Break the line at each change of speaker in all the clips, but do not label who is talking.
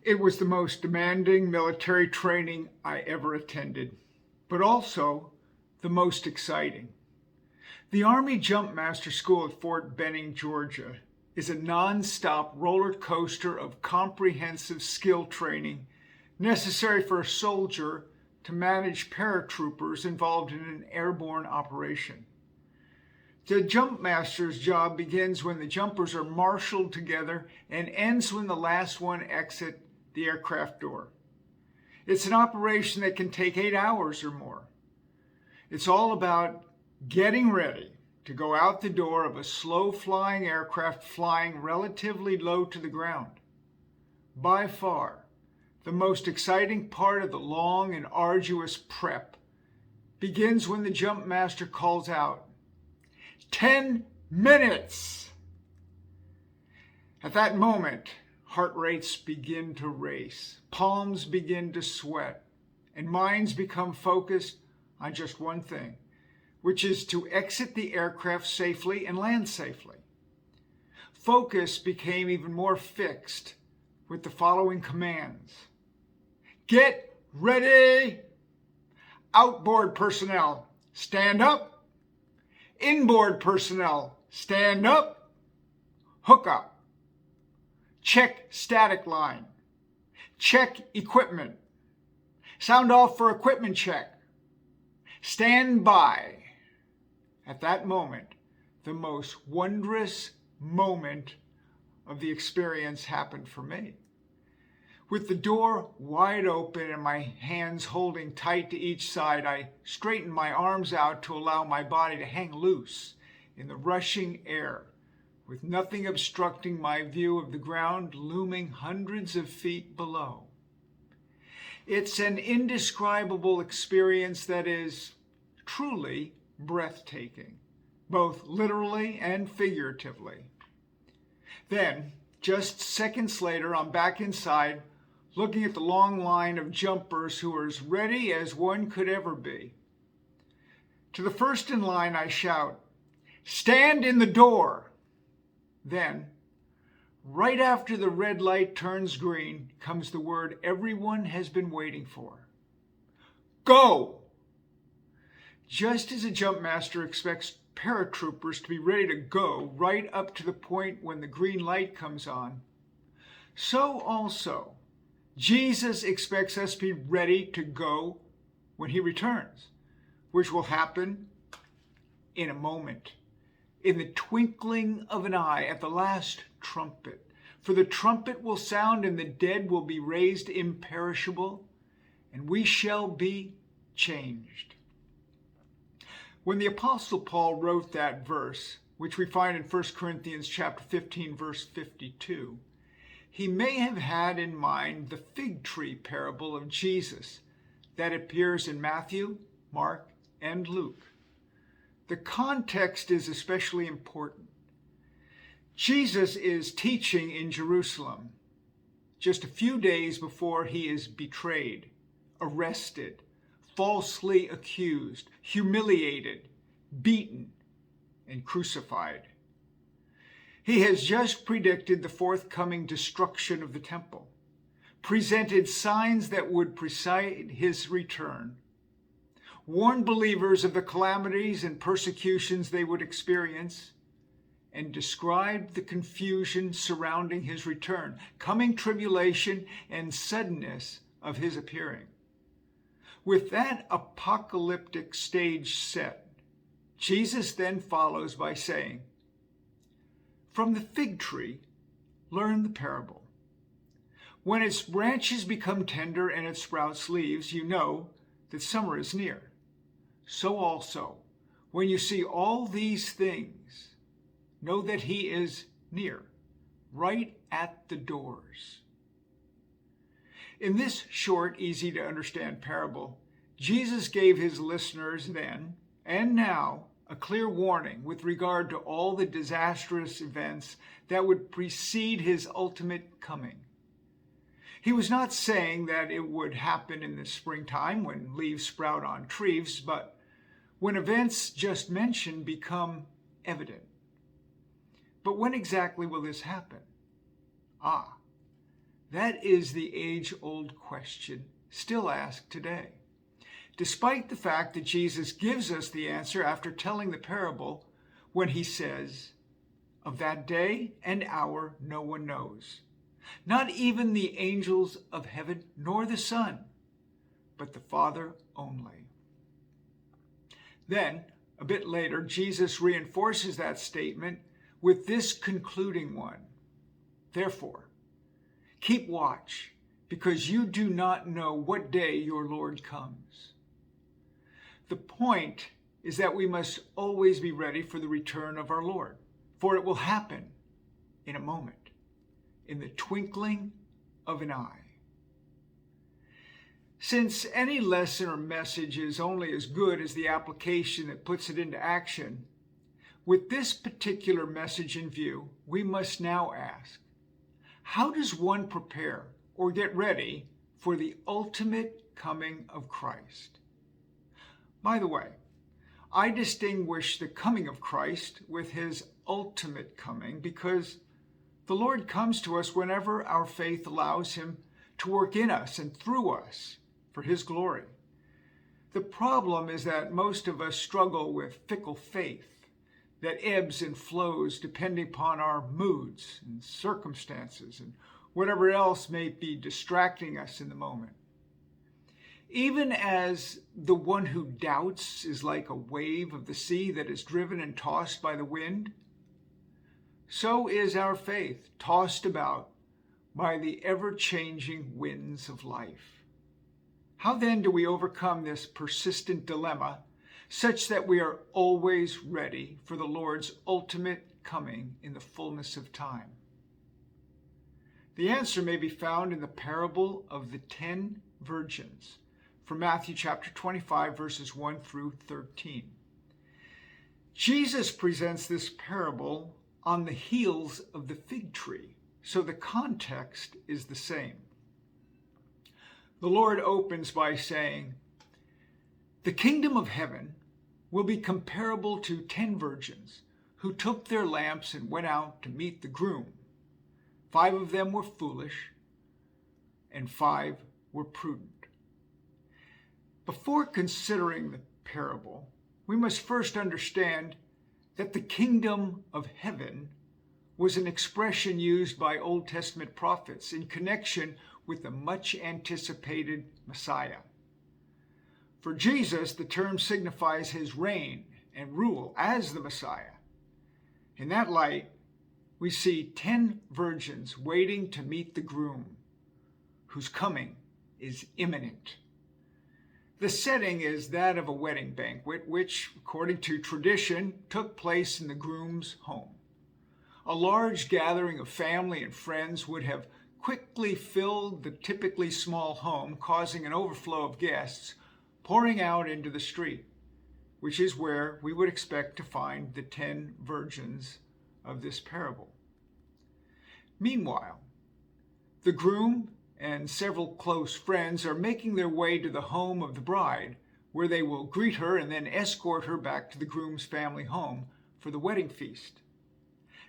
It was the most demanding military training I ever attended, but also the most exciting. The Army Jump Master School at Fort Benning, Georgia, is a non-stop roller coaster of comprehensive skill training necessary for a soldier to manage paratroopers involved in an airborne operation. The jump master's job begins when the jumpers are marshaled together and ends when the last one exits the aircraft door. It's an operation that can take 8 hours or more. It's all about getting ready to go out the door of a slow-flying aircraft flying relatively low to the ground. By far, the most exciting part of the long and arduous prep begins when the jump master calls out, 10 minutes! At that moment, heart rates begin to race, palms begin to sweat, and minds become focused on just one thing, which is to exit the aircraft safely and land safely. Focus became even more fixed with the following commands. Get ready! Outboard personnel, stand up. Inboard personnel, stand up. Hook up. Check static line. Check equipment. Sound off for equipment check. Stand by. At that moment, the most wondrous moment of the experience happened for me. With the door wide open and my hands holding tight to each side, I straightened my arms out to allow my body to hang loose in the rushing air, with nothing obstructing my view of the ground looming hundreds of feet below. It's an indescribable experience that is truly breathtaking, both literally and figuratively. Then, just seconds later, I'm back inside, looking at the long line of jumpers who are as ready as one could ever be. To the first in line, I shout, "Stand in the door!" Then, right after the red light turns green, comes the word everyone has been waiting for. Go! Just as a jump master expects paratroopers to be ready to go right up to the point when the green light comes on, so also Jesus expects us to be ready to go when he returns, which will happen in a moment, in the twinkling of an eye, at the last trumpet. For the trumpet will sound, and the dead will be raised imperishable, and we shall be changed. When the Apostle Paul wrote that verse, which we find in 1 Corinthians chapter 15, verse 52, he may have had in mind the fig tree parable of Jesus that appears in Matthew, Mark, and Luke. The context is especially important. Jesus is teaching in Jerusalem just a few days before he is betrayed, arrested, falsely accused, humiliated, beaten, and crucified. He has just predicted the forthcoming destruction of the temple, presented signs that would precede his return, warned believers of the calamities and persecutions they would experience, and described the confusion surrounding his return, coming tribulation, and suddenness of his appearing. With that apocalyptic stage set, Jesus then follows by saying, "From the fig tree, learn the parable. When its branches become tender and it sprouts leaves, you know that summer is near. So also, when you see all these things, know that he is near, right at the doors." In this short, easy to understand parable, Jesus gave his listeners then and now a clear warning with regard to all the disastrous events that would precede his ultimate coming. He was not saying that it would happen in the springtime when leaves sprout on trees, but when events just mentioned become evident. But when exactly will this happen? That is the age-old question still asked today. Despite the fact that Jesus gives us the answer after telling the parable when he says, "Of that day and hour no one knows, not even the angels of heaven nor the Son, but the Father only." Then, a bit later, Jesus reinforces that statement with this concluding one. "Therefore, keep watch, because you do not know what day your Lord comes." The point is that we must always be ready for the return of our Lord, for it will happen in a moment, in the twinkling of an eye. Since any lesson or message is only as good as the application that puts it into action, with this particular message in view, we must now ask, how does one prepare or get ready for the ultimate coming of Christ? By the way, I distinguish the coming of Christ with his ultimate coming because the Lord comes to us whenever our faith allows him to work in us and through us for his glory. The problem is that most of us struggle with fickle faith that ebbs and flows depending upon our moods and circumstances and whatever else may be distracting us in the moment. Even as the one who doubts is like a wave of the sea that is driven and tossed by the wind, so is our faith tossed about by the ever-changing winds of life. How then do we overcome this persistent dilemma such that we are always ready for the Lord's ultimate coming in the fullness of time? The answer may be found in the parable of the 10 virgins from Matthew chapter 25, verses 1 through 13. Jesus presents this parable on the heels of the fig tree, so the context is the same. The Lord opens by saying, "The kingdom of heaven will be comparable to 10 virgins who took their lamps and went out to meet the groom. 5 of them were foolish, and 5 were prudent." Before considering the parable, we must first understand that the kingdom of heaven was an expression used by Old Testament prophets in connection with the much anticipated Messiah. For Jesus, the term signifies his reign and rule as the Messiah. In that light, we see 10 virgins waiting to meet the groom, whose coming is imminent. The setting is that of a wedding banquet, which, according to tradition, took place in the groom's home. A large gathering of family and friends would have quickly filled the typically small home, causing an overflow of guests pouring out into the street, which is where we would expect to find the 10 virgins of this parable. Meanwhile, the groom and several close friends are making their way to the home of the bride, where they will greet her and then escort her back to the groom's family home for the wedding feast.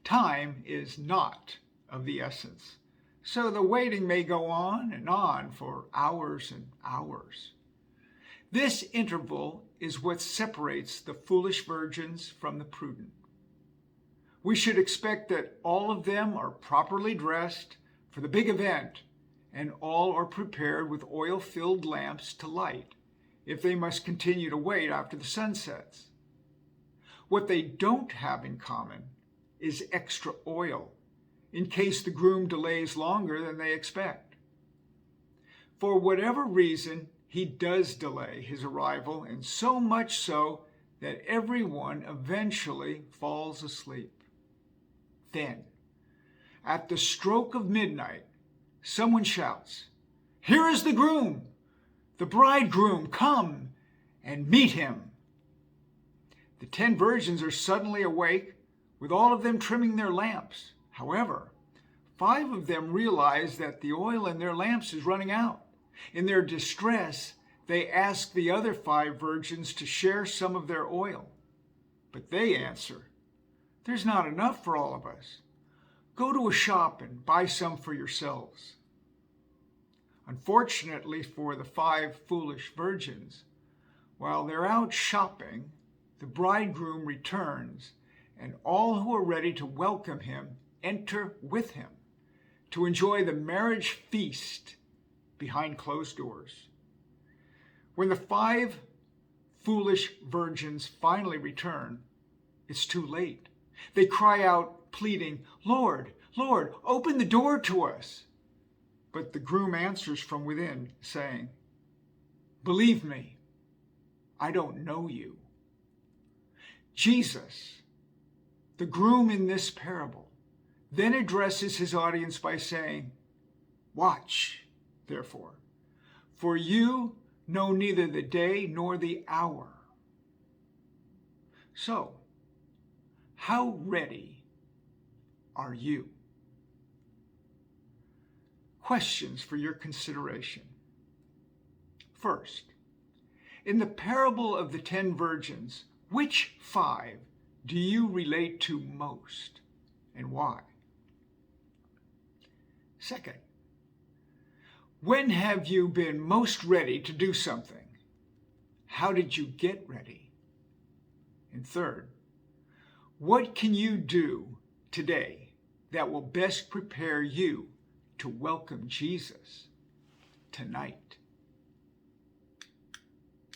Time is not of the essence, so the waiting may go on and on for hours and hours. This interval is what separates the foolish virgins from the prudent. We should expect that all of them are properly dressed for the big event, and all are prepared with oil-filled lamps to light if they must continue to wait after the sun sets. What they don't have in common is extra oil, in case the groom delays longer than they expect. For whatever reason, he does delay his arrival, and so much so that everyone eventually falls asleep. Then, at the stroke of midnight, someone shouts, "Here is the groom! The bridegroom, come and meet him!" The 10 virgins are suddenly awake, with all of them trimming their lamps. However, 5 of them realize that the oil in their lamps is running out. In their distress, they ask the other 5 virgins to share some of their oil. But they answer, "There's not enough for all of us. Go to a shop and buy some for yourselves." Unfortunately for the 5 foolish virgins, while they're out shopping, the bridegroom returns, and all who are ready to welcome him enter with him to enjoy the marriage feast behind closed doors. When the 5 foolish virgins finally return, it's too late. They cry out, pleading, "Lord, Lord, open the door to us." But the groom answers from within, saying, "Believe me, I don't know you." Jesus, the groom in this parable, then addresses his audience by saying, "Watch, therefore, for you know neither the day nor the hour." So, how ready are you? Questions for your consideration. First, in the parable of the 10 virgins, which 5 do you relate to most, and why? Second, when have you been most ready to do something? How did you get ready? And third, what can you do today that will best prepare you to welcome Jesus tonight?